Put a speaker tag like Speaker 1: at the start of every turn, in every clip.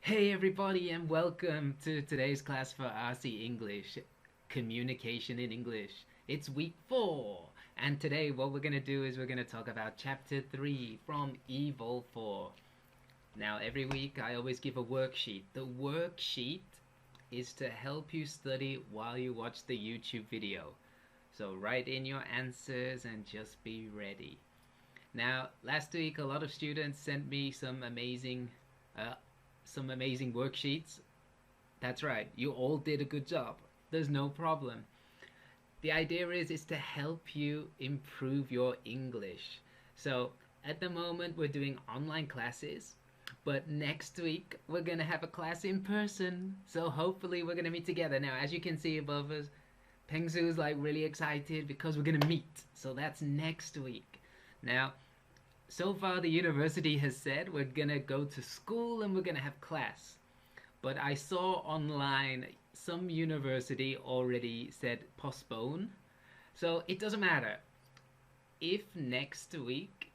Speaker 1: Hey everybody and welcome to today's class for RC English, Communication in English. It's week 4 and today what we're going to do is we're going to talk about chapter 3 from Evolve 4. Now every week I always give a worksheet. The worksheet is to help you study while you watch the YouTube video. So write in your answers and just be ready. Now last week a lot of students sent me uh, some amazing worksheets. That's right, you all did a good job. There's no problem. The idea is to help you improve your English. So at the moment we're doing online classes, but next week we're gonna have a class in person. So hopefully we're gonna meet together. Now as you can see above us, Pengsu's like really excited because we're gonna meet. So that's next week. Now so far the university has said we're gonna go to school and we're gonna have class. But I saw online some university already said postpone. So it doesn't matter. If next week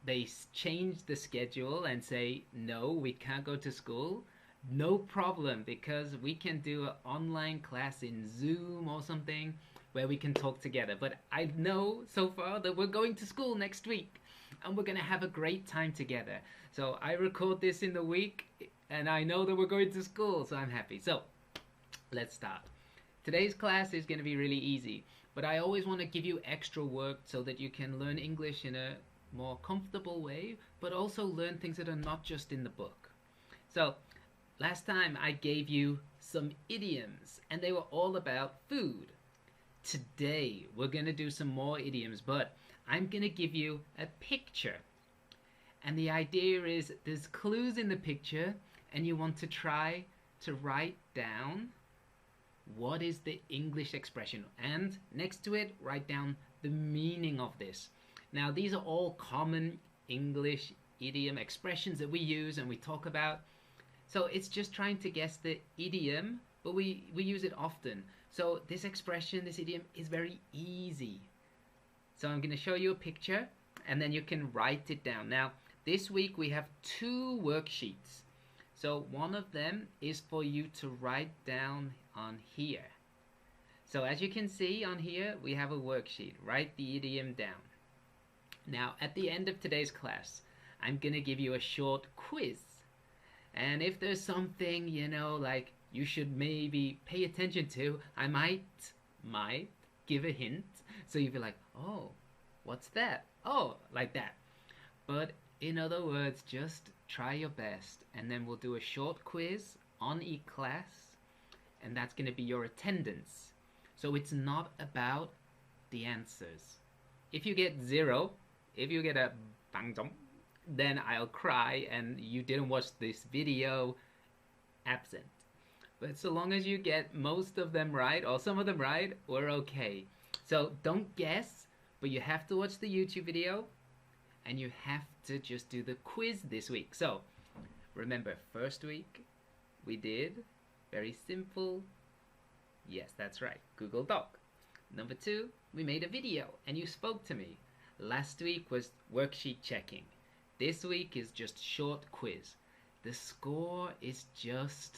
Speaker 1: they change the schedule and say, no, we can't go to school, no problem, because we can do an online class in Zoom or something where we can talk together. But I know so far that we're going to school next week and we're going to have a great time together. So I record this in the week and I know that we're going to school, so I'm happy. So let's start. Today's class is going to be really easy, but I always want to give you extra work so that you can learn English in a more comfortable way, but also learn things that are not just in the book. So last time I gave you some idioms and they were all about food. Today we're going to do some more idioms, but I'm going to give you a picture. And the idea is there's clues in the picture and you want to try to write down what is the English expression, and next to it write down the meaning of this. Now these are all common English idiom expressions that we use and we talk about. So it's just trying to guess the idiom, but we use it often. So this expression, this idiom is very easy. So I'm going to show you a picture and then you can write it down. Now this week we have 2 worksheets. So one of them is for you to write down on here. So as you can see on here, we have a worksheet. Write the idiom down. Now at the end of today's class, I'm going to give you a short quiz. And if there's something, like you should maybe pay attention to, I might give a hint. So you'd be like, oh, what's that? Oh, like that. But in other words, just try your best, and then we'll do a short quiz on ECLASS, and that's going to be your attendance. So it's not about the answers. If you get 0, if you get a bang jump, then I'll cry and you didn't watch this video, absent. But so long as you get most of them right, or some of them right, we're okay. So don't guess, but you have to watch the YouTube video and you have to just do the quiz this week. So remember, first week we did very simple, yes, that's right, Google Doc. Number 2, we made a video and you spoke to me. Last week was worksheet checking. This week is just short quiz. The score is just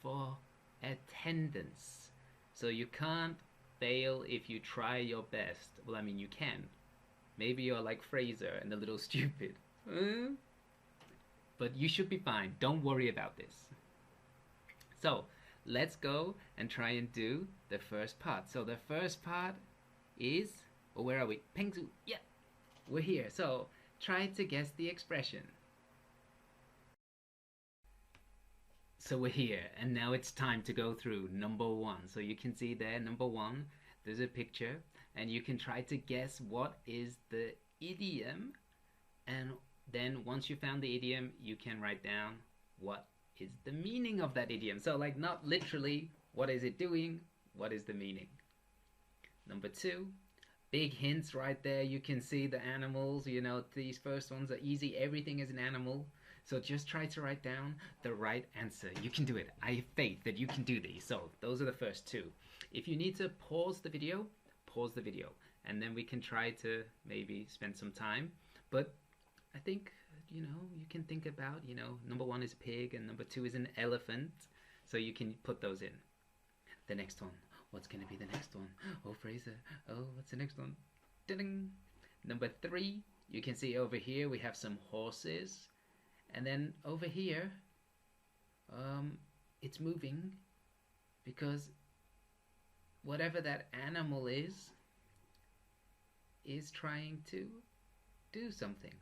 Speaker 1: for attendance. So you can't fail if you try your best. Well, I mean, you can. Maybe you're like Fraser and a little stupid. But you should be fine. Don't worry about this. So let's go and try and do the first part. So the first part is, oh, where are we? Pengsu, yeah, we're here. So try to guess the expression. So we're here, and now it's time to go through number 1. So you can see there, number 1, there's a picture, and you can try to guess what is the idiom, and then once you found the idiom, you can write down what is the meaning of that idiom. So like not literally, what is it doing, what is the meaning? Number 2, big hints right there. You can see the animals, these first ones are easy. Everything is an animal. So just try to write down the right answer. You can do it. I have faith that you can do these. So those are the first 2. If you need to pause the video, and then we can try to maybe spend some time. But I think you can think about, number one is pig and number two is an elephant. So you can put those in. The next one. What's going to be the next one? Oh, Fraser. Oh, what's the next one? Ding. Number three, you can see over here we have some horses. And then over here, it's moving because whatever that animal is trying to do something.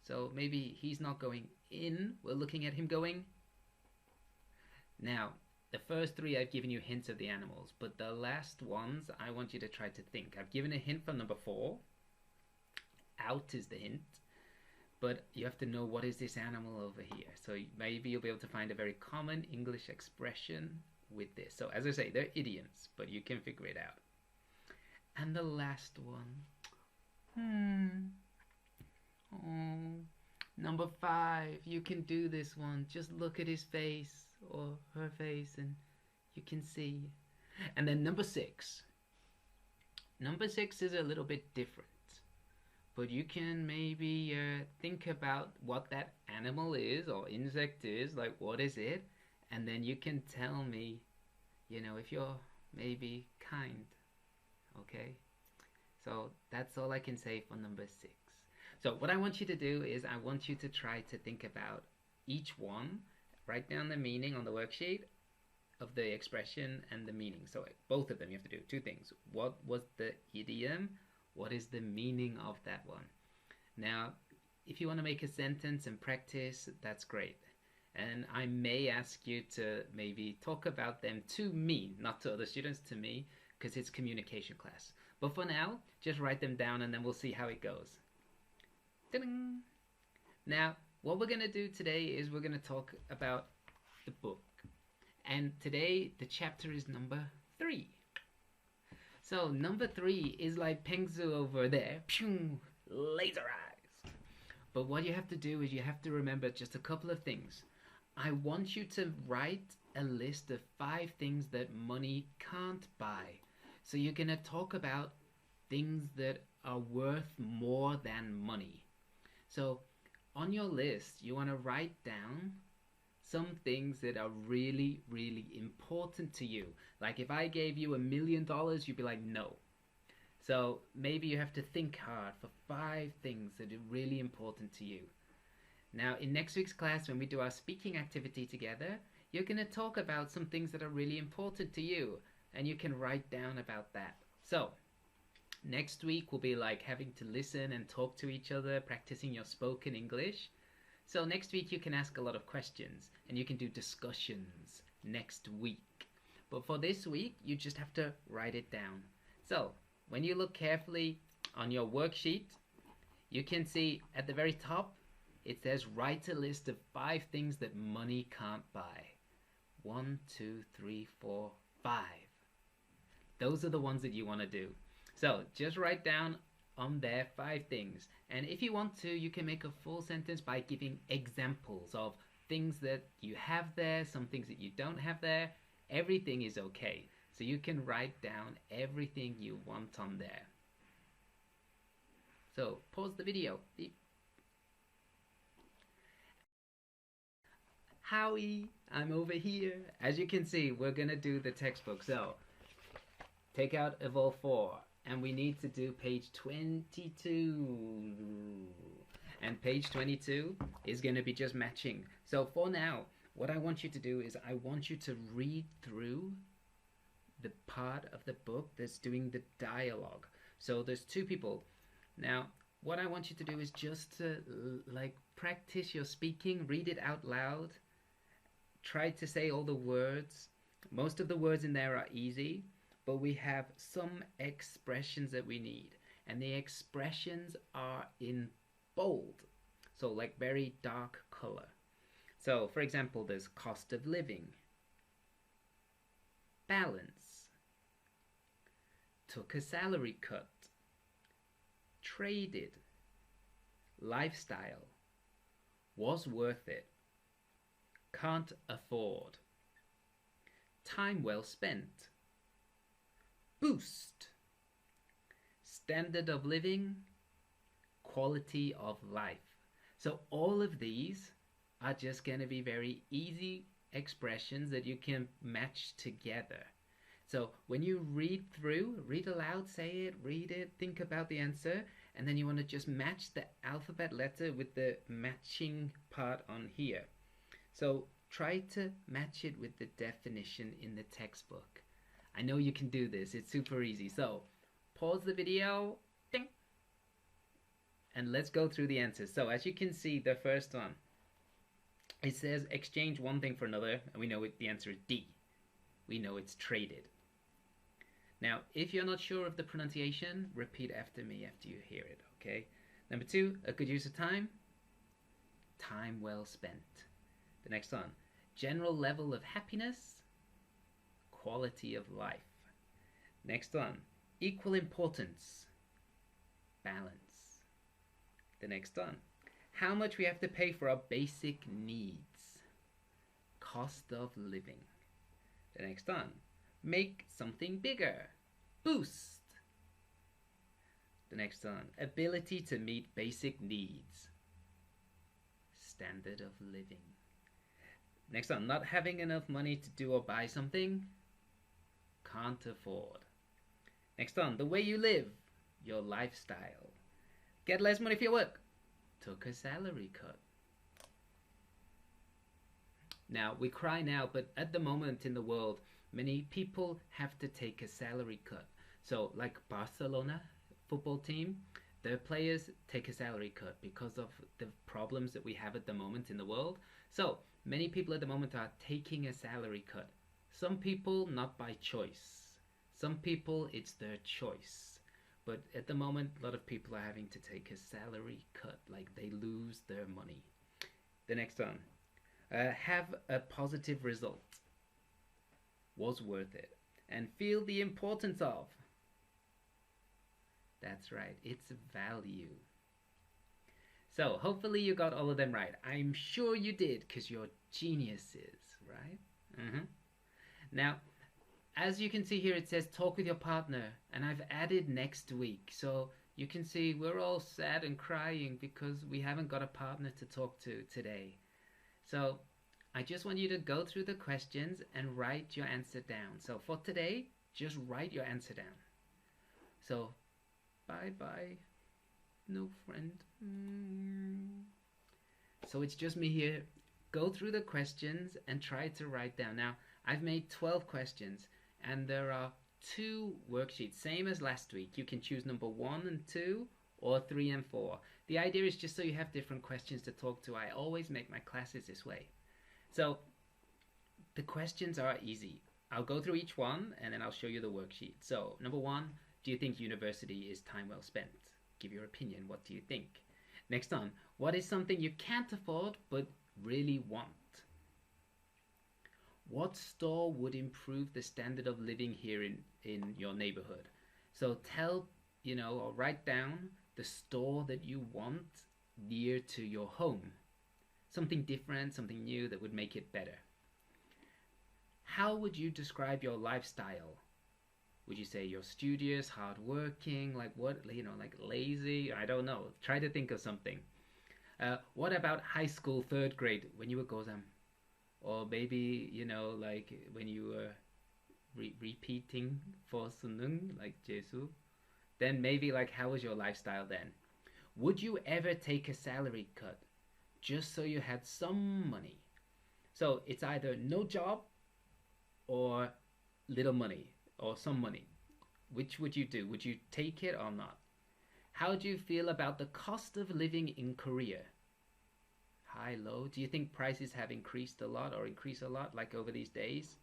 Speaker 1: So maybe he's not going in. We're looking at him going. Now, the first three I've given you hints of the animals, but the last ones I want you to try to think. I've given a hint for number 4. Out is the hint, but you have to know what is this animal over here. So maybe you'll be able to find a very common English expression with this. So as I say, they're idioms, but you can figure it out. And the last one. Oh, number 5. You can do this one. Just look at his face or her face and you can see. And then number 6. Number 6 is a little bit different. But you can maybe think about what that animal is or insect is, like what is it? And then you can tell me, if you're maybe kind. Okay? So that's all I can say for number 6. So what I want you to do is I want you to try to think about each one, write down the meaning on the worksheet of the expression and the meaning. So both of them you have to do 2 things. What was the idiom? What is the meaning of that one? Now, if you want to make a sentence and practice, that's great. And I may ask you to maybe talk about them to me, not to other students, to me, because it's communication class. But for now, just write them down and then we'll see how it goes. Ta-ding! Now, what we're going to do today is we're going to talk about the book. And today, the chapter is number 3. So, number 3 is like Pengzu over there. Pew! Laser eyes! But what you have to do is you have to remember just a couple of things. I want you to write a list of 5 things that money can't buy. So you're going to talk about things that are worth more than money. So on your list, you want to write down some things that are really, really important to you. Like if I gave you $1 million, you'd be like, no. So maybe you have to think hard for 5 things that are really important to you. Now in next week's class, when we do our speaking activity together, you're going to talk about some things that are really important to you. And you can write down about that. So next week will be like having to listen and talk to each other, practicing your spoken English. So next week you can ask a lot of questions and you can do discussions next week. But for this week, you just have to write it down. So when you look carefully on your worksheet, you can see at the very top, it says write a list of 5 things that money can't buy. 1, 2, 3, 4, 5. Those are the ones that you want to do. So just write down on there 5 things. And if you want to, you can make a full sentence by giving examples of things that you have there, some things that you don't have there. Everything is okay. So you can write down everything you want on there. So pause the video. Beep. Howie, I'm over here. As you can see, we're going to do the textbook. So take out Evolve 4. And we need to do page 22. And page 22 is going to be just matching. So for now, what I want you to do is I want you to read through the part of the book that's doing the dialogue. So there's 2 people. Now, what I want you to do is just to practice your speaking, read it out loud. Try to say all the words. Most of the words in there are easy. But we have some expressions that we need. And the expressions are in bold. So like very dark color. So for example, there's cost of living. Balance. Took a salary cut. Traded. Lifestyle. Was worth it. Can't afford. Time well spent. Boost. Standard of living, quality of life. So all of these are just going to be very easy expressions that you can match together. So when you read through, read aloud, say it, read it, think about the answer, and then you want to just match the alphabet letter with the matching part on here. So try to match it with the definition in the textbook. I know you can do this, it's super easy. So pause the video, ding, and let's go through the answers. So as you can see, the first one, it says exchange one thing for another, and we know the answer is D. We know it's traded. Now, if you're not sure of the pronunciation, repeat after me after you hear it, okay? Number 2, a good use of time. Time well spent. The next one, general level of happiness. Quality of life. Next one, equal importance. Balance. The next one, how much we have to pay for our basic needs. Cost of living. The next one, make something bigger. Boost. The next one, ability to meet basic needs. Standard of living. Next one, not having enough money to do or buy something. Can't afford. Next one, the way you live. Your lifestyle. Get less money for your work. Took a salary cut. Now, we cry now, but at the moment in the world, many people have to take a salary cut. So, like Barcelona football team, their players take a salary cut because of the problems that we have at the moment in the world. So, many people at the moment are taking a salary cut. Some people not by choice. Some people it's their choice. But at the moment, a lot of people are having to take a salary cut, like they lose their money. The next one, have a positive result. Was worth it. And feel the importance of. That's right, it's value. So hopefully you got all of them right. I'm sure you did, because you're geniuses, right? Now, as you can see here, it says talk with your partner, and I've added next week. So you can see we're all sad and crying because we haven't got a partner to talk to today. So I just want you to go through the questions and write your answer down. So for today, just write your answer down. So, bye-bye, no friend. So it's just me here. Go through the questions and try to write down. Now, I've made 12 questions, and there are 2 worksheets, same as last week. You can choose number 1 and 2, or 3 and 4. The idea is just so you have different questions to talk to. I always make my classes this way. So, the questions are easy. I'll go through each one, and then I'll show you the worksheet. So, number 1, do you think university is time well spent? Give your opinion. What do you think? Next on, what is something you can't afford but really want? What store would improve the standard of living here in your neighborhood? So tell, or write down the store that you want near to your home. Something different, something new that would make it better. How would you describe your lifestyle? Would you say you're studious, hardworking, like what, like lazy? I don't know. Try to think of something. What about high school, 3rd grade, when you were gozam? Or maybe, like when you were repeating for sunung, like Jesu. Then maybe like how was your lifestyle then? Would you ever take a salary cut just so you had some money? So it's either no job or little money or some money. Which would you do? Would you take it or not? How do you feel about the cost of living in Korea? High, low? Do you think prices have increased a lot or increased a lot like over these days?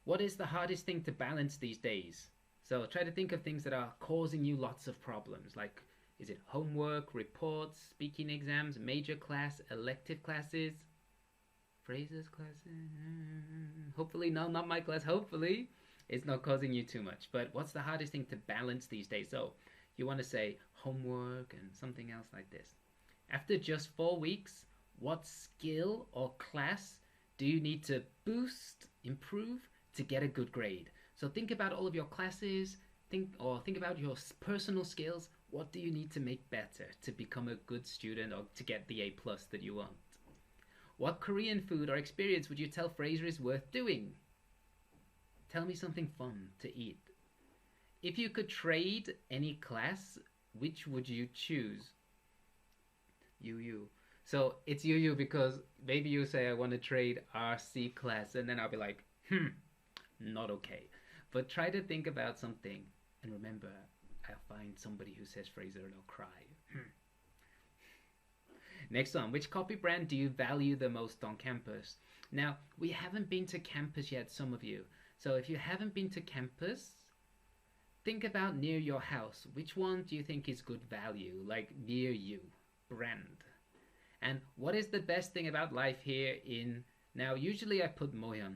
Speaker 1: What is the hardest thing to balance these days? So try to think of things that are causing you lots of problems, like is it homework, reports, speaking exams, major class, elective classes, phrases classes? Hopefully, no, not my class, hopefully it's not causing you too much. But what's the hardest thing to balance these days? So you want to say homework and something else like this. After just 4 weeks, what skill or class do you need to boost, improve to get a good grade? So think about all of your classes, think about your personal skills. What do you need to make better to become a good student or to get the A plus that you want? What Korean food or experience would you tell Fraser is worth doing? Tell me something fun to eat. If you could trade any class, which would you choose? UU. So it's UU because maybe you say I want to trade RC class and then I'll be like, not okay. But try to think about something and remember, I'll find somebody who says Fraser and I'll cry. Next one, which coffee brand do you value the most on campus? Now, we haven't been to campus yet, some of you. So if you haven't been to campus, think about near your house. Which one do you think is good value, like near you, brand? And what is the best thing about life here in, now usually I put Mohyun,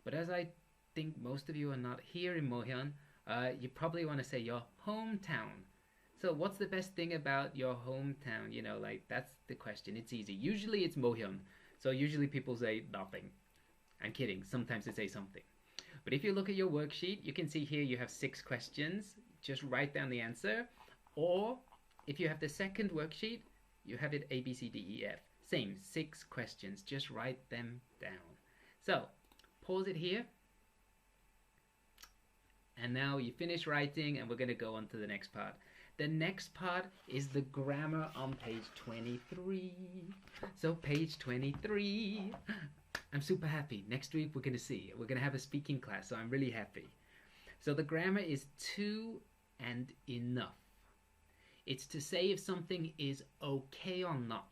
Speaker 1: but as I think most of you are not here in Mohyun, you probably want to say your hometown. So what's the best thing about your hometown? You know, like that's the question. It's easy. Usually it's Mohyun. So usually people say nothing. I'm kidding. Sometimes they say something. But if you look at your worksheet, you can see here you have 6 questions. Just write down the answer. Or if you have the second worksheet, you have it A, B, C, D, E, F. Same, 6 questions. Just write them down. So pause it here. And now you finish writing and we're going to go on to the next part. The next part is the grammar on page 23. So page 23. I'm super happy. Next week we're going to see. We're going to have a speaking class, so I'm really happy. So the grammar is to and enough. It's to say if something is okay or not.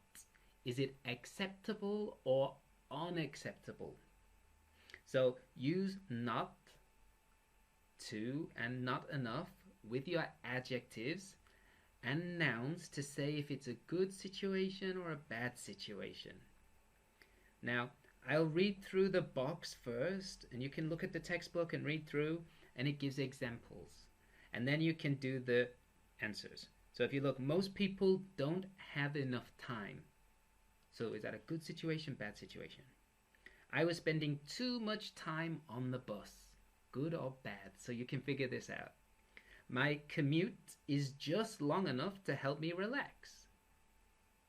Speaker 1: Is it acceptable or unacceptable? So use not, to, and not enough with your adjectives and nouns to say if it's a good situation or a bad situation. Now, I'll read through the box first, and you can look at the textbook and read through, and it gives examples. And then you can do the answers. So if you look, most people don't have enough time. So is that a good situation, bad situation? I was spending too much time on the bus. Good or bad? So you can figure this out. My commute is just long enough to help me relax.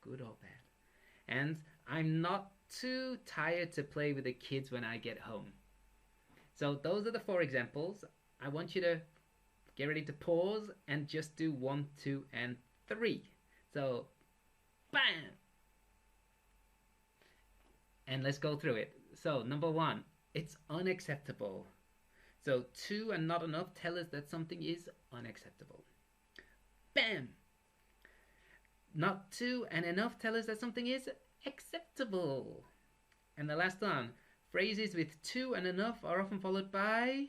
Speaker 1: Good or bad? And I'm not too tired to play with the kids when I get home. So those are the 4 examples. I want you to get ready to pause and just do 1, 2, and 3. So, bam! And let's go through it. So, number 1, it's unacceptable. So, to and not enough tell us that something is unacceptable. Bam! Not to and enough tell us that something is acceptable. And the last one, phrases with to and enough are often followed by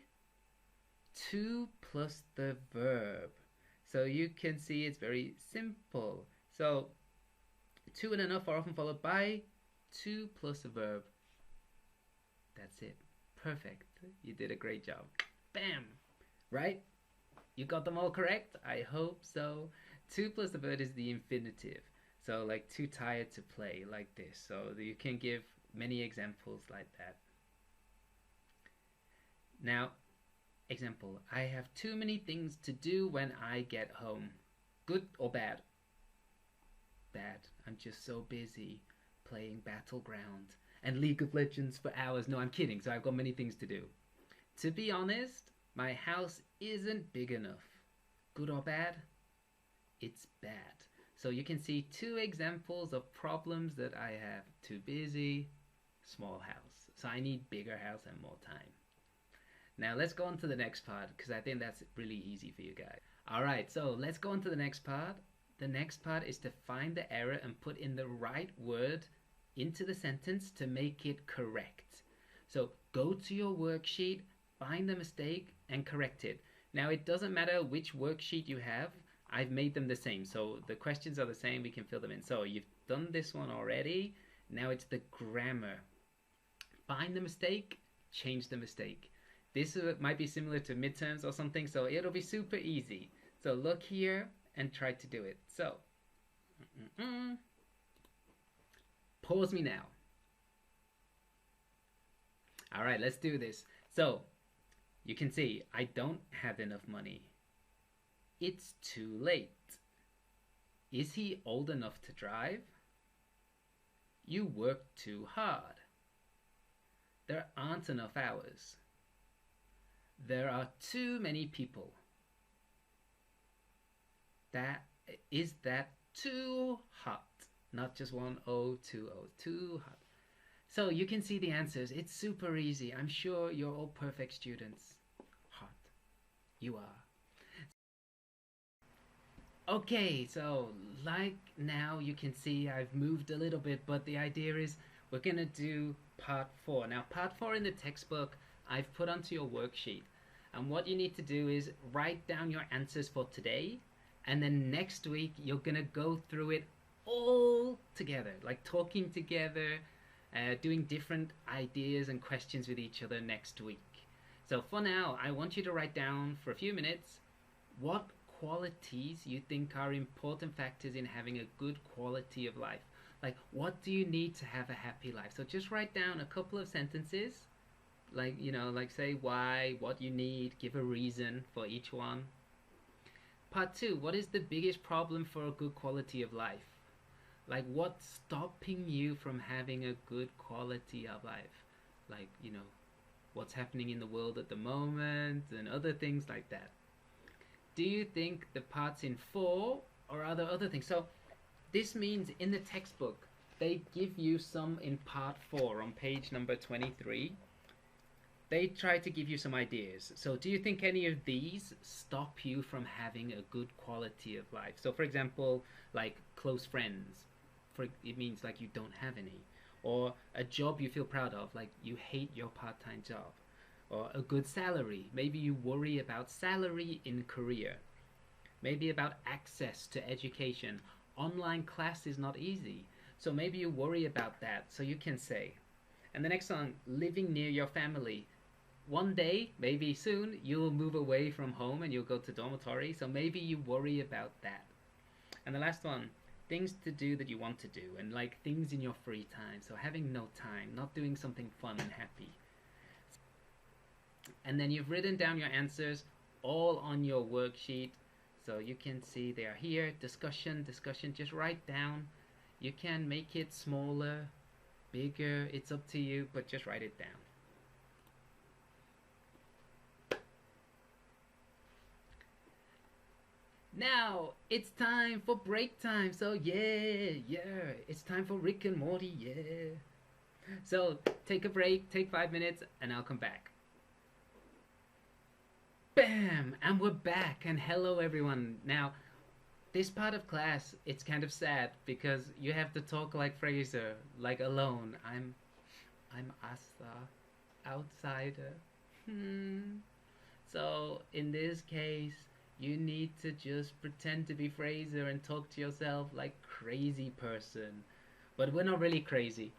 Speaker 1: to plus the verb. So you can see it's very simple. So to and enough are often followed by to plus a verb. That's it. Perfect. You did a great job. Bam! Right? You got them all correct? I hope so. To plus the verb is the infinitive. So like too tired to play, like this. So you can give many examples like that. Now, example, I have too many things to do when I get home. Good or bad? Bad. I'm just so busy playing Battleground and League of Legends for hours. No, I'm kidding. So I've got many things to do. To be honest, my house isn't big enough. Good or bad? It's bad. So you can see 2 examples of problems that I have. Too busy, small house. So I need bigger house and more time. Now let's go on to the next part because I think that's really easy for you guys. Alright, so let's go on to the next part. The next part is to find the error and put in the right word into the sentence to make it correct. So go to your worksheet, find the mistake and correct it. Now it doesn't matter which worksheet you have. I've made them the same. So the questions are the same. We can fill them in. So you've done this one already. Now it's the grammar. Find the mistake, change the mistake. This might be similar to midterms or something. So it'll be super easy. So look here and try to do it. So pause me now. All right, let's do this. So you can see I don't have enough money. It's too late. Is he old enough to drive? You work too hard. There aren't enough hours. There are too many people. That is that too hot? Not just one O, two O, too hot. So you can see the answers. It's super easy. I'm sure you're all perfect students. Hot. You are. Okay, so like now you can see I've moved a little bit, but the idea is we're gonna do part 4. Now part 4 in the textbook I've put onto your worksheet. And what you need to do is write down your answers for today, and then next week you're gonna go through it all together, like talking together, doing different ideas and questions with each other next week. So for now, I want you to write down for a few minutes what qualities you think are important factors in having a good quality of life. Like, what do you need to have a happy life? So just write down a couple of sentences, like, like say why, what you need, give a reason for each one. Part 2, what is the biggest problem for a good quality of life? Like, what's stopping you from having a good quality of life? Like, what's happening in the world at the moment and other things like that. Do you think the parts in 4, or are there other things? So this means in the textbook they give you some in part 4 on page number 23. They try to give you some ideas. So do you think any of these stop you from having a good quality of life? So for example, like close friends, it means like you don't have any. Or a job you feel proud of, like you hate your part-time job. Or a good salary, maybe you worry about salary in Korea. Maybe about access to education. Online class is not easy, so maybe you worry about that, so you can say. And the next one, living near your family. One day, maybe soon, you'll move away from home and you'll go to dormitory, so maybe you worry about that. And the last one, things to do that you want to do, and like things in your free time, so having no time, not doing something fun and happy. And then you've written down your answers all on your worksheet, so you can see they are here. Discussion, just write down. You can make it smaller, bigger, it's up to you, but just write it down. Now it's time for break time, so yeah, it's time for Rick and Morty, yeah. So take a break, take 5 minutes, and I'll come back. Bam! And we're back, and hello everyone. Now, this part of class, it's kind of sad because you have to talk like Fraser, like alone. I'm Asa, outsider. So in this case, you need to just pretend to be Fraser and talk to yourself like crazy person. But we're not really crazy.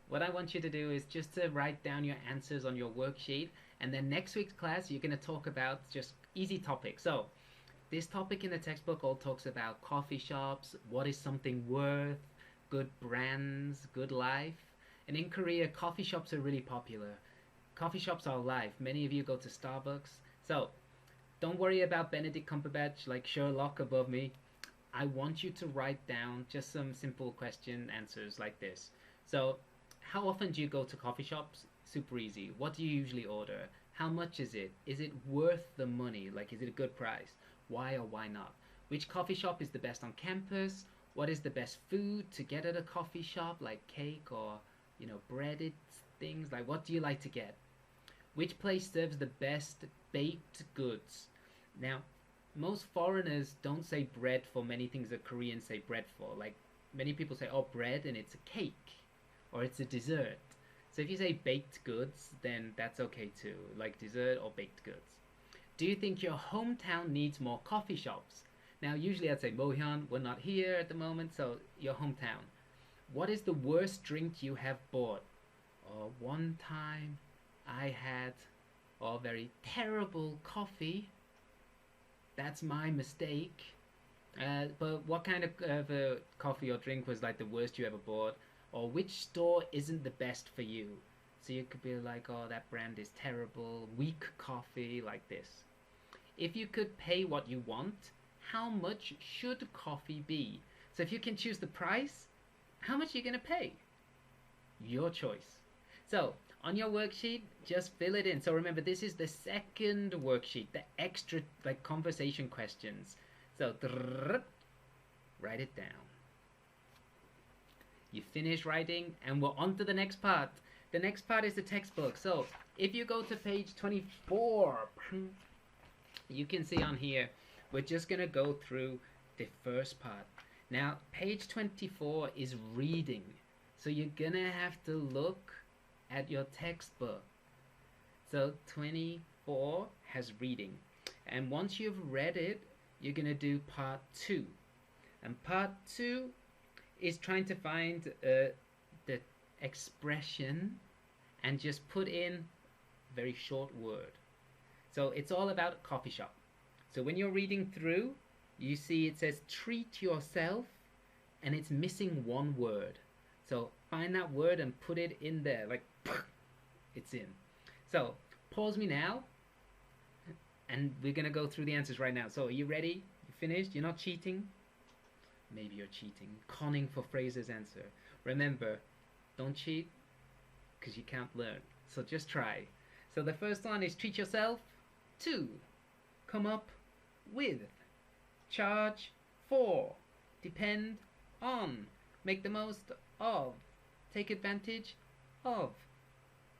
Speaker 1: What I want you to do is just to write down your answers on your worksheet, and then next week's class you're going to talk about just easy topics. So this topic in the textbook all talks about coffee shops, what is something worth, good brands, good life. And in Korea, coffee shops are really popular. Coffee shops are life. Many of you go to Starbucks. So don't worry about Benedict Cumberbatch like Sherlock above me. I want you to write down just some simple question answers like this. So how often do you go to coffee shops? Super easy. What do you usually order? How much is it? Is it worth the money? Like, is it a good price? Why or why not? Which coffee shop is the best on campus? What is the best food to get at a coffee shop, like cake or, breaded things? Like, what do you like to get? Which place serves the best baked goods? Now, most foreigners don't say bread for many things that Koreans say bread for. Like, many people say, oh, bread, and it's a cake. Or it's a dessert. So if you say baked goods, then that's okay too, like dessert or baked goods. Do you think your hometown needs more coffee shops? Now usually I'd say Mohyun, we're not here at the moment, so your hometown. What is the worst drink you have bought? One time I had very terrible coffee. That's my mistake. But what kind of coffee or drink was like the worst you ever bought? Or which store isn't the best for you? So you could be like, oh, that brand is terrible, weak coffee, like this. If you could pay what you want, how much should coffee be? So if you can choose the price, how much are you going to pay? Your choice. So on your worksheet, just fill it in. So remember, this is the second worksheet, the extra like conversation questions. So write it down. You finish writing and we're on to the next part. The next part is the textbook. So if you go to page 24, you can see on here, we're just going to go through the first part. Now, page 24 is reading. So you're going to have to look at your textbook. So 24 has reading. And once you've read it, you're going to do part 2. And part 2 is trying to find the expression and just put in a very short word. So it's all about a coffee shop. So when you're reading through, you see it says treat yourself and it's missing one word. So find that word and put it in there, like it's in. So pause me now and we're gonna go through the answers right now. So are you ready? You finished? You're not cheating? Maybe you're cheating, conning for Fraser's answer. Remember, don't cheat because you can't learn. So just try. So the first one is treat yourself. 2, come up with. Charge for. Depend on. Make the most of. Take advantage of.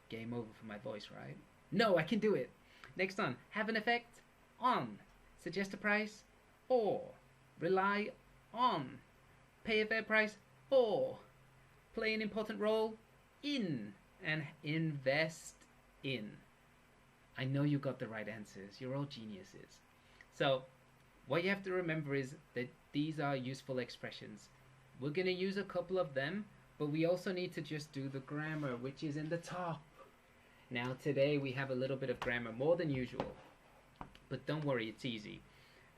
Speaker 1: Game over for my voice, right? No, I can do it. Next one. Have an effect on. Suggest a price or. Rely on. Pay a fair price for. Play an important role in. And invest in. I know you got the right answers. You're all geniuses. So what you have to remember is that these are useful expressions. We're going to use a couple of them, but we also need to just do the grammar, which is in the top. Now today we have a little bit of grammar, more than usual. But don't worry, it's easy.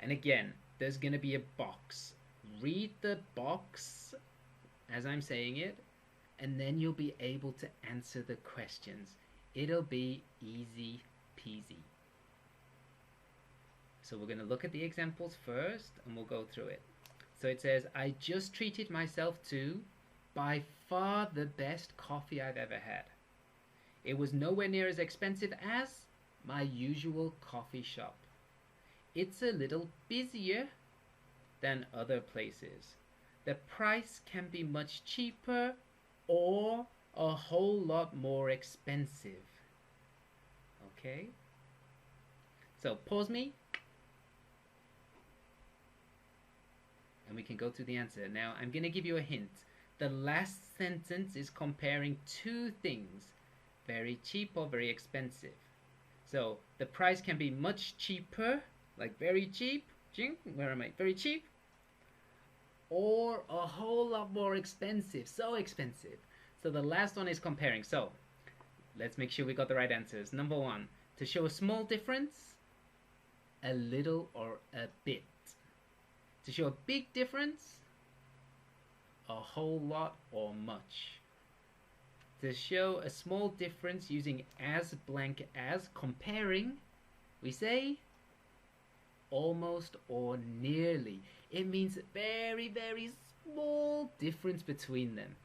Speaker 1: And again, there's going to be a box. Read the box as I'm saying it, and then you'll be able to answer the questions. It'll be easy peasy. So we're going to look at the examples first and we'll go through it. So it says, I just treated myself to by far the best coffee I've ever had. It was nowhere near as expensive as my usual coffee shop. It's a little busier than other places. The price can be much cheaper or a whole lot more expensive. Okay? So pause me. And we can go to the answer. Now I'm going to give you a hint. The last sentence is comparing two things. Very cheap or very expensive. So the price can be much cheaper, like very cheap. Where am I? Very cheap. Or a whole lot more expensive. So expensive. So the last one is comparing. So let's make sure we got the right answers. Number 1, to show a small difference, a little or a bit. To show a big difference, a whole lot or much. To show a small difference using as blank as, comparing, we say almost or nearly. It means very, very small difference between them.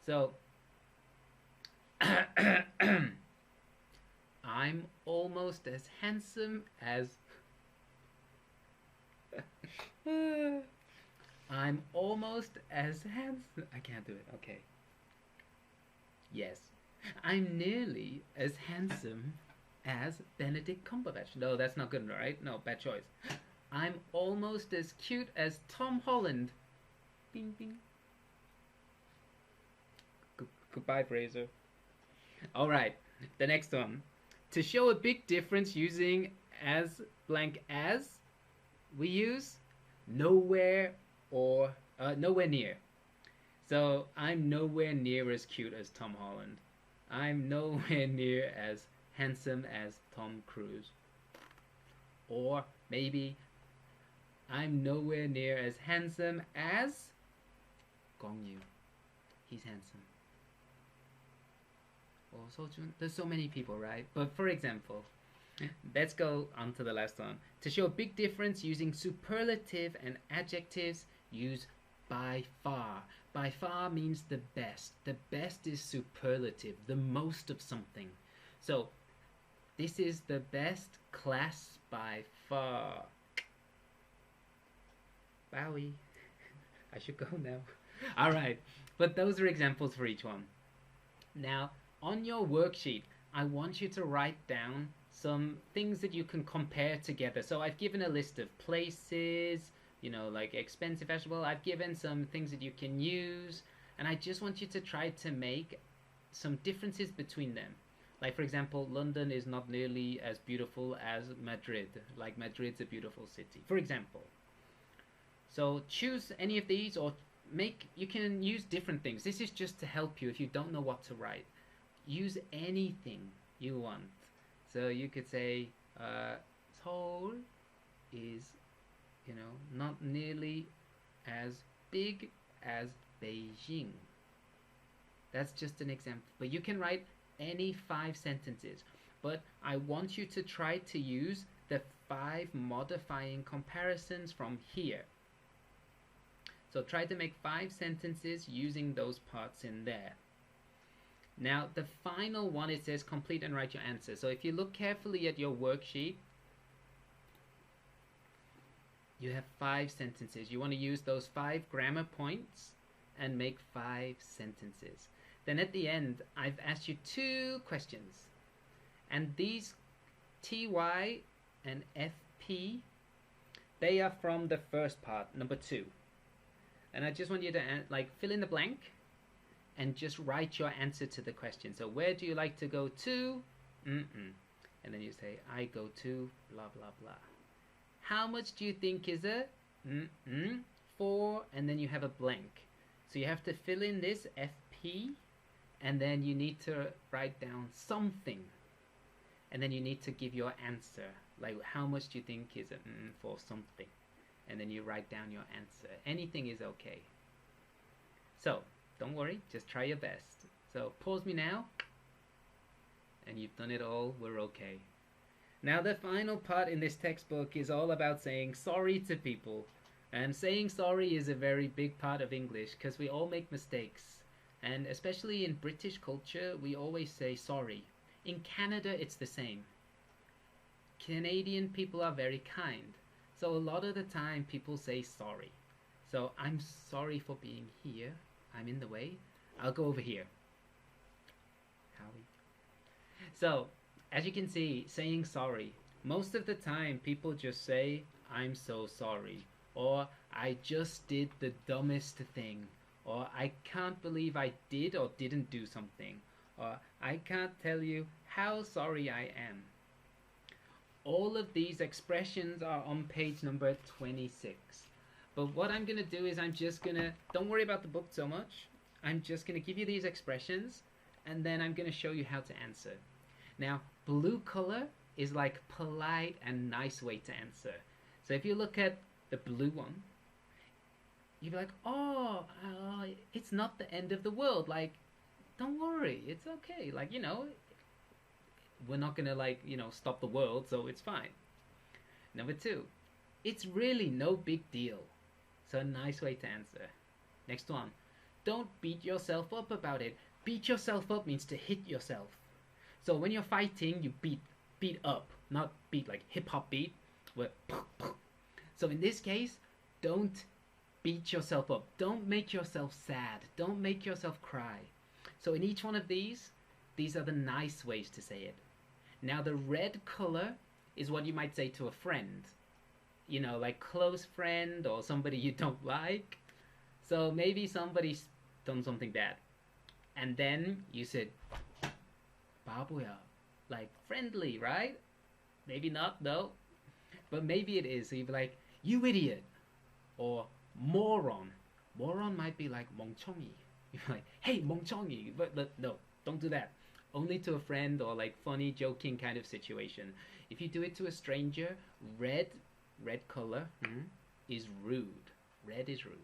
Speaker 1: So I'm almost as handsome as I'm almost as handsome. I can't do it. Okay. Yes. I'm nearly as handsome as Benedict Cumberbatch. No, that's not good, right? No, bad choice. I'm almost as cute as Tom Holland. Bing, bing. Goodbye, Fraser. All right. The next one. To show a big difference using as blank as, we use nowhere or nowhere near. So I'm nowhere near as cute as Tom Holland. I'm nowhere near as handsome as Tom Cruise. Or maybe I'm nowhere near as handsome as Gong Yu. He's handsome. Or Sojun. There's so many people, right? But for example, let's go on to the last one. To show a big difference using superlative and adjectives, use by far. By far means the best. The best is superlative, the most of something. So this is the best class by far. Bowie. I should go now. All right, but those are examples for each one. Now, on your worksheet, I want you to write down some things that you can compare together. So I've given a list of places, you know, like expensive vegetable. I've given some things that you can use, and I just want you to try to make some differences between them. Like, for example, London is not nearly as beautiful as Madrid. Like, Madrid's a beautiful city, for example. So choose any of these, or you can use different things. This is just to help you if you don't know what to write. Use anything you want. So you could say, Seoul is, you know, not nearly as big as Beijing. That's just an example. But you can write any 5 sentences. But I want you to try to use the 5 modifying comparisons from here. So try to make 5 sentences using those parts in there. Now the final one, it says complete and write your answer. So if you look carefully at your worksheet, you have 5 sentences. You want to use those 5 grammar points and make 5 sentences. Then at the end, I've asked you 2 questions. And these TY and FP, they are from the first part, number 2. And I just want you to fill in the blank and just write your answer to the question. So where do you like to go to? And then you say, I go to blah, blah, blah. How much do you think is it? For, and then you have a blank. So you have to fill in this FP, and then you need to write down something. And then you need to give your answer. Like, how much do you think is it for something? And then you write down your answer. Anything is okay. So, don't worry, just try your best. So, pause me now. And you've done it all, we're okay. Now, the final part in this textbook is all about saying sorry to people. And saying sorry is a very big part of English, because we all make mistakes. And especially in British culture, we always say sorry. In Canada, it's the same. Canadian people are very kind. So a lot of the time people say sorry. So I'm sorry for being here. I'm in the way. I'll go over here. Howie. So as you can see, saying sorry. Most of the time people just say, I'm so sorry. Or I just did the dumbest thing. Or I can't believe I did or didn't do something. Or I can't tell you how sorry I am. All of these expressions are on page number 26. But what I'm going to do is I'm just going to, don't worry about the book so much. I'm just going to give you these expressions, and then I'm going to show you how to answer. Now, blue color is like polite and nice way to answer. So if you look at the blue one, you'd be like, oh, it's not the end of the world. Like, don't worry, it's okay. Like, you know, we're not gonna stop the world, so it's fine. Number 2, it's really no big deal. So a nice way to answer. Next one, don't beat yourself up about it. Beat yourself up means to hit yourself. So when you're fighting, you beat up, not beat like hip hop beat. So in this case, don't beat yourself up. Don't make yourself sad. Don't make yourself cry. So in each one of these are the nice ways to say it. Now the red color is what you might say to a friend. You know, like close friend or somebody you don't like. So maybe somebody's done something bad. And then you said, babuya, like friendly, right? Maybe not, though. But maybe it is. So you'd be like, you idiot. Or moron. Moron might be like 멍청이. You're like, hey, 멍청이. But no, don't do that. Only to a friend or like funny, joking kind of situation. If you do it to a stranger, red color is rude. Red is rude.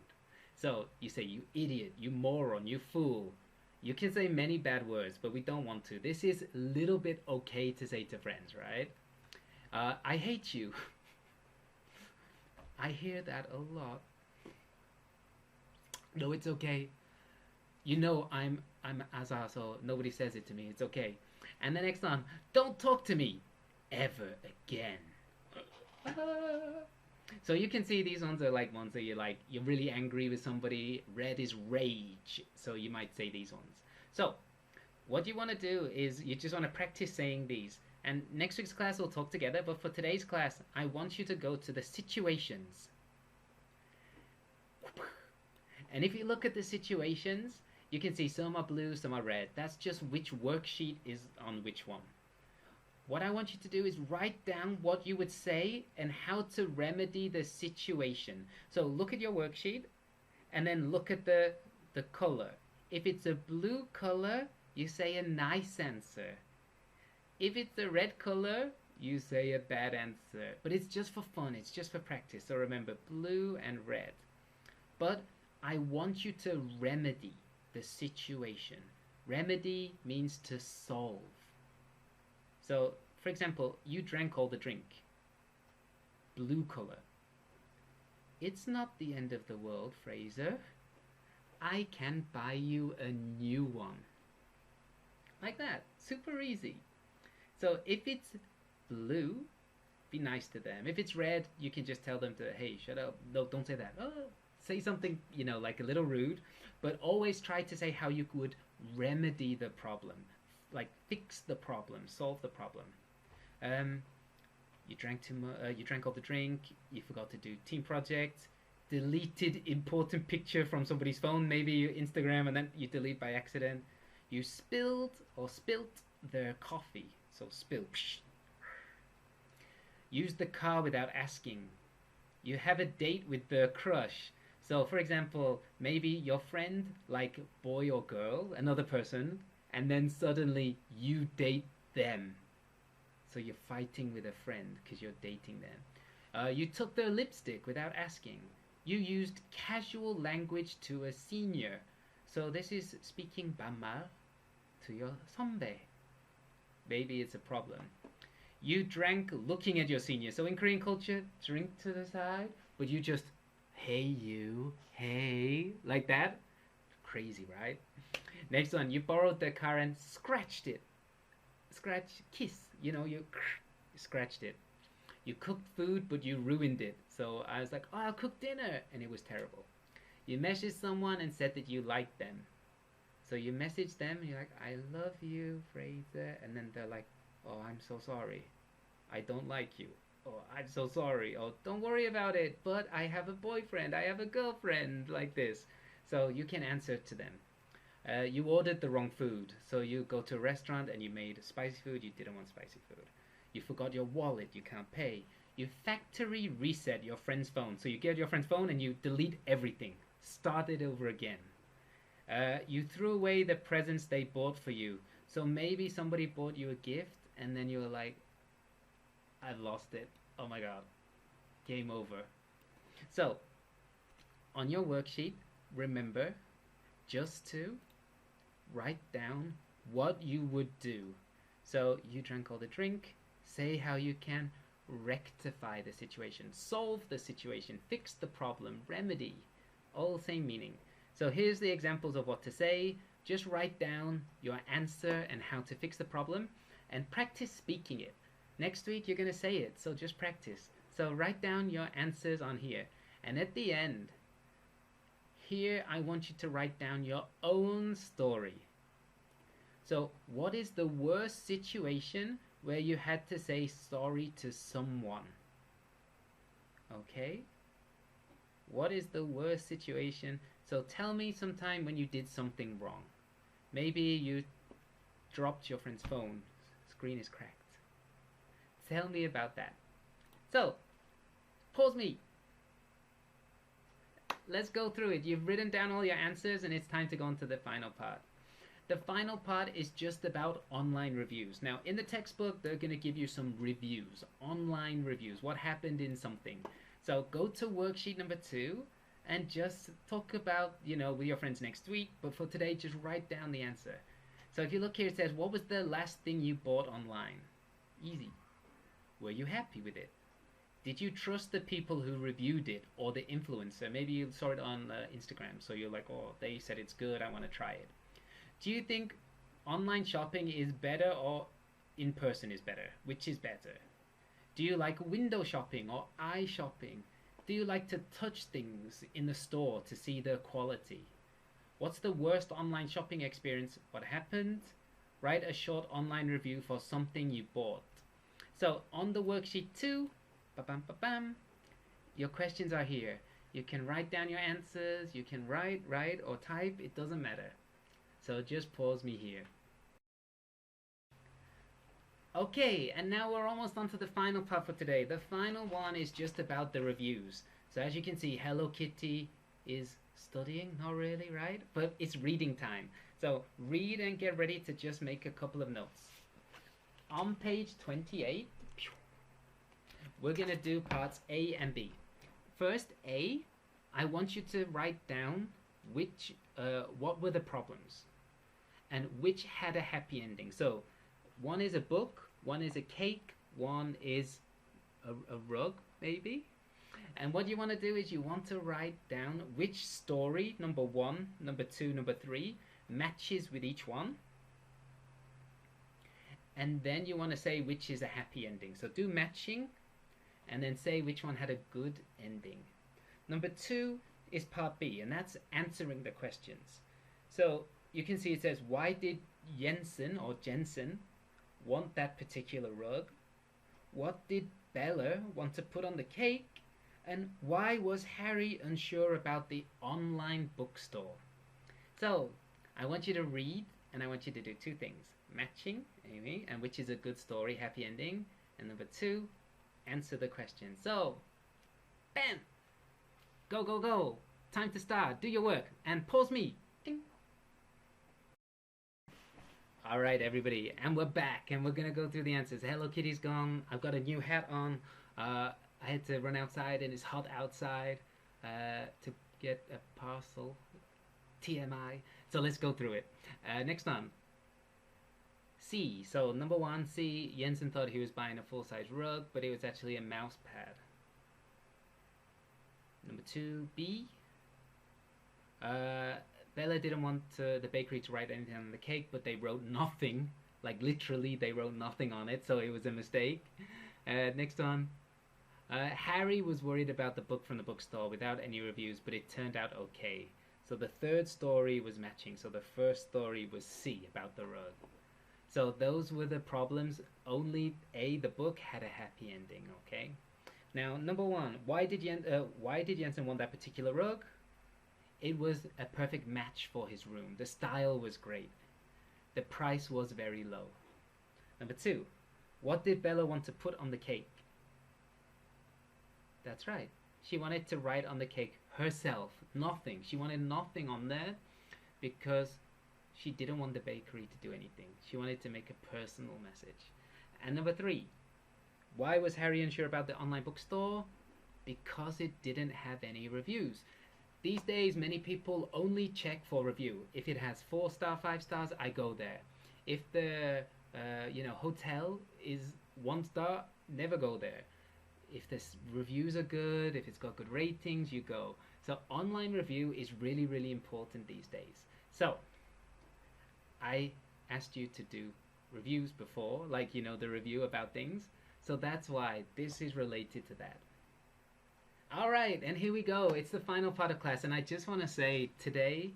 Speaker 1: So you say, you idiot, you moron, you fool. You can say many bad words, but we don't want to. This is a little bit okay to say to friends, right? I hate you. I hear that a lot. No, it's okay. You know I'm Azar, so nobody says it to me. It's okay. And the next one, don't talk to me ever again. So you can see these ones are like ones that you're really angry with somebody. Red is rage, so you might say these ones. So what you want to do is you just want to practice saying these. And next week's class we'll talk together, but for today's class, I want you to go to the situations. And if you look at the situations, you can see some are blue, some are red. That's just which worksheet is on which one. What I want you to do is write down what you would say and how to remedy the situation. So look at your worksheet and then look at the color. If it's a blue color, you say a nice answer. If it's a red color, you say a bad answer. But it's just for fun, it's just for practice. So remember, blue and red. But I want you to remedy the situation. Remedy means to solve. So, for example, you drank all the drink. Blue color. It's not the end of the world, Fraser. I can buy you a new one. Like that. Super easy. So if it's blue, be nice to them. If it's red, you can just tell them to, hey, shut up. No, don't say that. Oh, say something, like a little rude. But always try to say how you would remedy the problem. Like fix the problem, solve the problem. You drank all the drink. You forgot to do team project. Deleted important picture from somebody's phone, maybe Instagram, and then you delete by accident. You spilled or spilt their coffee. So spill. Use the car without asking. You have a date with the crush. So, for example, maybe your friend, like boy or girl, another person, and then suddenly you date them. So you're fighting with a friend because you're dating them. You took their lipstick without asking. You used casual language to a senior. So this is speaking banmal to your 선배. Maybe it's a problem. You drank looking at your senior. So in Korean culture, drink to the side, but you just, hey you, hey, like that. Crazy, right? Next one, you borrowed the car and scratched it. Scratch, kiss, you scratched it. You cooked food, but you ruined it. So I was like, oh, I'll cook dinner, and it was terrible. You messaged someone and said that you liked them. So you message them, and you're like, I love you, Fraser. And then they're like, oh, I'm so sorry. I don't like you. Oh, I'm so sorry. Oh, don't worry about it. But I have a boyfriend. I have a girlfriend. Like this. So you can answer to them. You ordered the wrong food. So you go to a restaurant and you made spicy food. You didn't want spicy food. You forgot your wallet. You can't pay. You factory reset your friend's phone. So you get your friend's phone and you delete everything. Start it over again. You threw away the presents they bought for you. So maybe somebody bought you a gift and then you were like, I've lost it. Oh my god. Game over. So, on your worksheet, remember just to write down what you would do. So, you drank all the drink. Say how you can rectify the situation, solve the situation, fix the problem, remedy. All the same meaning. So here's the examples of what to say. Just write down your answer and how to fix the problem and practice speaking it. Next week you're going to say it, so just practice. So write down your answers on here. And at the end, here I want you to write down your own story. So what is the worst situation where you had to say sorry to someone? Okay? What is the worst situation? So tell me sometime when you did something wrong. Maybe you dropped your friend's phone. Screen is cracked. Tell me about that. So, pause me. Let's go through it. You've written down all your answers and it's time to go on to the final part. The final part is just about online reviews. Now, in the textbook, they're going to give you some reviews, online reviews, what happened in something. So go to worksheet number 2 and just talk about, with your friends next week. But for today, just write down the answer. So if you look here, it says, what was the last thing you bought online? Easy. Were you happy with it? Did you trust the people who reviewed it or the influencer? Maybe you saw it on Instagram, so you're like, oh, they said it's good, I want to try it. Do you think online shopping is better or in person is better? Which is better? Do you like window shopping or eye shopping? Do you like to touch things in the store to see the quality? What's the worst online shopping experience? What happened? Write a short online review for something you bought. So on the worksheet 2, ba-bam, ba-bam, your questions are here. You can write down your answers. You can write, or type. It doesn't matter. So just pause me here. Okay, and now we're almost on to the final part for today. The final one is just about the reviews. So as you can see, Hello Kitty is studying, not really, right? But it's reading time. So read and get ready to just make a couple of notes. On page 28, we're going to do parts A and B. First, A, I want you to write down what were the problems and which had a happy ending. So one is a book, one is a cake, one is a rug, maybe. And what you want to do is you want to write down which story, number 1, number 2, number 3, matches with each one. And then you want to say which is a happy ending. So do matching and then say which one had a good ending. Number 2 is part B, and that's answering the questions. So you can see it says, why did Jensen want that particular rug? What did Bella want to put on the cake? And why was Harry unsure about the online bookstore? So I want you to read, and I want you to do 2 things. Matching, Amy, and which is a good story, happy ending. And number 2, answer the question. So, bam! Go, go, go! Time to start. Do your work. And pause me. Ding. Alright, everybody. And we're back. And we're going to go through the answers. Hello Kitty's gone. I've got a new hat on. I had to run outside, and it's hot outside to get a parcel. TMI. So let's go through it. Next one. C. So number 1, C. Jensen thought he was buying a full-size rug, but it was actually a mouse pad. Number 2, B. Bella didn't want the bakery to write anything on the cake, but they wrote nothing. Like literally, they wrote nothing on it, so it was a mistake. Next one. Harry was worried about the book from the bookstore without any reviews, but it turned out okay. So the third story was matching. So the first story was C, about the rug. So those were the problems. Only A, the book, had a happy ending, okay? Now, number 1, why did Jensen want that particular rug? It was a perfect match for his room. The style was great. The price was very low. Number 2, what did Bella want to put on the cake? That's right. She wanted to write on the cake herself. Nothing. She wanted nothing on there because she didn't want the bakery to do anything. She wanted to make a personal message. And number 3, why was Harry unsure about the online bookstore? Because it didn't have any reviews. These days, many people only check for review. If it has 4 star, 5 stars, I go there. If the hotel is 1 star, never go there. If the reviews are good, if it's got good ratings, you go. So online review is really, really important these days. So I asked you to do reviews before, like, the review about things. So that's why this is related to that. Alright, and here we go. It's the final part of class, and I just want to say today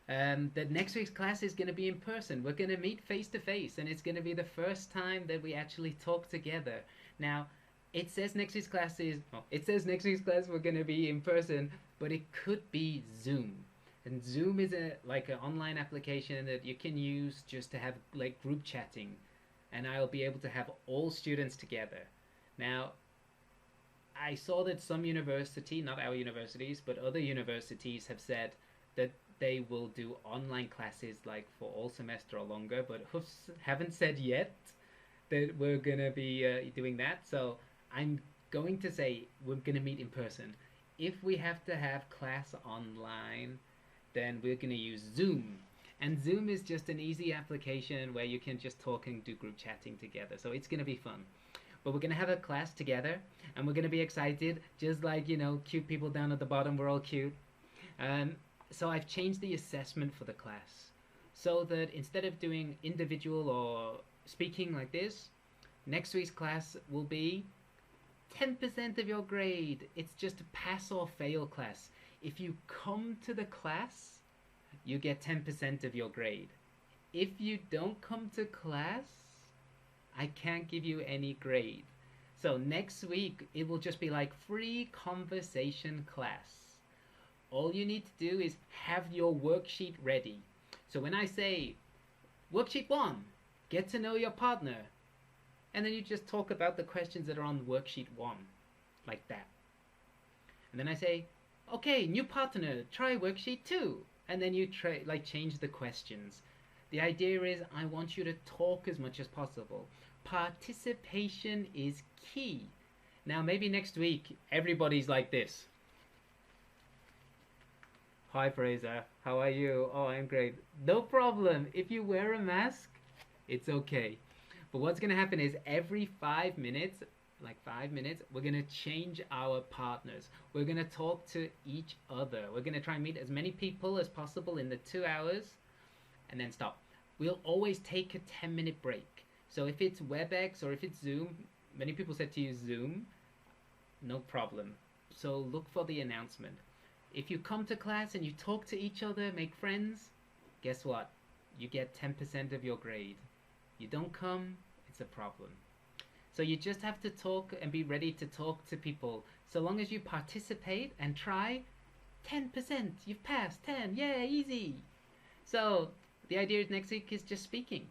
Speaker 1: that next week's class is going to be in person. We're going to meet face to face, and it's going to be the first time that we actually talk together. Now, it says next week's class we're going to be in person, but it could be Zoom. And Zoom is like an online application that you can use just to have like group chatting, and I'll be able to have all students together. Now, I saw that some university, not our universities, but other universities have said that they will do online classes like for all semester or longer, but HUFS haven't said yet that we're going to be doing that. So I'm going to say we're going to meet in person. If we have to have class online, then we're going to use Zoom. And Zoom is just an easy application where you can just talk and do group chatting together. So it's going to be fun. but we're gonna have a class together, and we're gonna be excited, just like, you know, cute people down at the bottom. We're all cute. So I've changed the assessment for the class, so that instead of doing individual or speaking like this, next week's class will be 10% of your grade. It's just a pass or fail class. If you come to the class, you get 10% of your grade. If you don't come to class, I can't give you any grade. So next week, it will just be like free conversation class. All you need to do is have your worksheet ready. So when I say, worksheet 1, get to know your partner, and then you just talk about the questions that are on worksheet 1, like that. And then I say, okay, new partner, try worksheet 2, and then you change the questions. The idea is I want you to talk as much as possible. Participation is key. Now maybe next week everybody's like this. Hi Fraser, how are you? Oh, I'm great. No problem. If you wear a mask, it's okay. But what's going to happen is every 5 minutes, we're going to change our partners. We're going to talk to each other. We're going to try and meet as many people as possible in the 2 hours and then stop. We'll always take a 10-minute break. So if it's WebEx or if it's Zoom, many people said to use Zoom, no problem. So look for the announcement. If you come to class and you talk to each other, make friends, guess what? You get 10% of your grade. You don't come, it's a problem. So you just have to talk and be ready to talk to people. So long as you participate and try, 10%, you've passed, 10, yeah, easy. So the idea is next week is just speaking.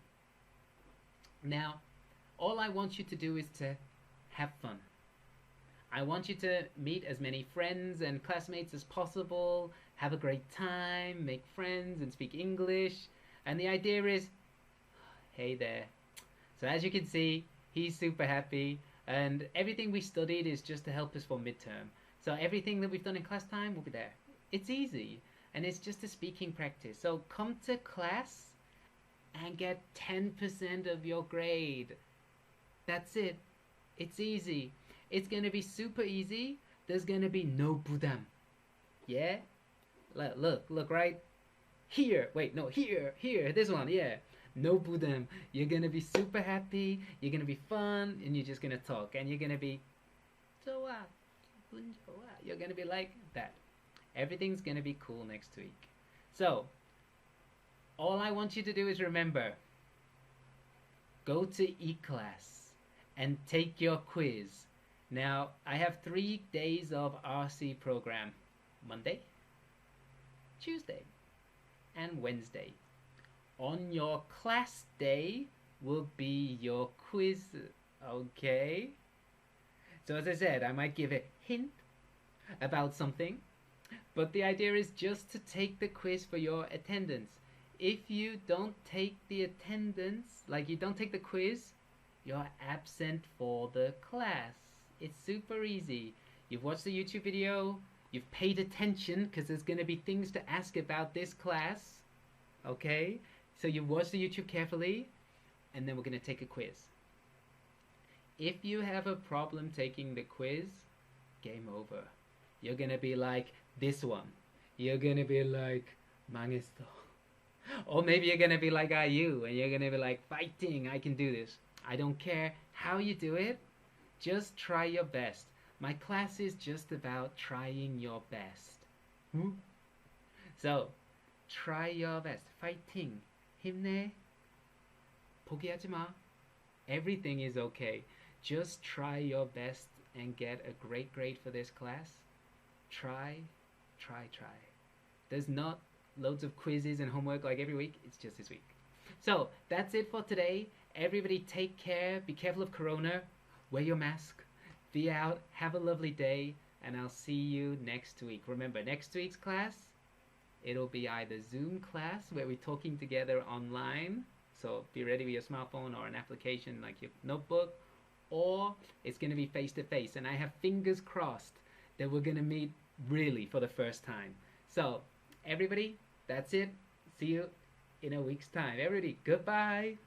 Speaker 1: Now, all I want you to do is to have fun. I want you to meet as many friends and classmates as possible, have a great time, make friends and speak English. And the idea is, hey there. So as you can see, he's super happy, and everything we studied is just to help us for midterm. So everything that we've done in class time will be there. It's easy, and it's just a speaking practice. So come to class and get 10% of your grade. That's it. It's easy. It's going to be super easy. There's going to be no budam. Yeah? Look, right? Here. Wait, no, here. This one, yeah. No budam. You're going to be super happy. You're going to be fun. And you're just going to talk. And you're going to be, you're going to be like that. Everything's going to be cool next week. So, all I want you to do is remember, go to ECLASS and take your quiz. Now, I have 3 days of RC program. Monday, Tuesday, and Wednesday. On your class day will be your quiz, okay? So as I said, I might give a hint about something, but the idea is just to take the quiz for your attendance. If you don't take the attendance, like you don't take the quiz, you're absent for the class. It's super easy. You've watched the YouTube video, you've paid attention because there's going to be things to ask about this class, okay? So you watch the YouTube carefully, and then we're going to take a quiz. If you have a problem taking the quiz, game over. You're going to be like this one. You're going to be like, 망했어. Or maybe you're going to be like IU, and you're going to be like, fighting, I can do this. I don't care how you do it. Just try your best. My class is just about trying your best. So, try your best. Fighting. 힘내. 포기하지 마. Everything is okay. Just try your best and get a great grade for this class. Try. There's not loads of quizzes and homework like every week. It's just this week. So, that's it for today. Everybody take care. Be careful of Corona. Wear your mask. Be out. Have a lovely day. And I'll see you next week. Remember, next week's class, it'll be either Zoom class where we're talking together online. So be ready with your smartphone or an application like your notebook. Or it's going to be face-to-face. And I have fingers crossed that we're going to meet really for the first time. So, everybody, that's it. See you in a week's time. Everybody, goodbye.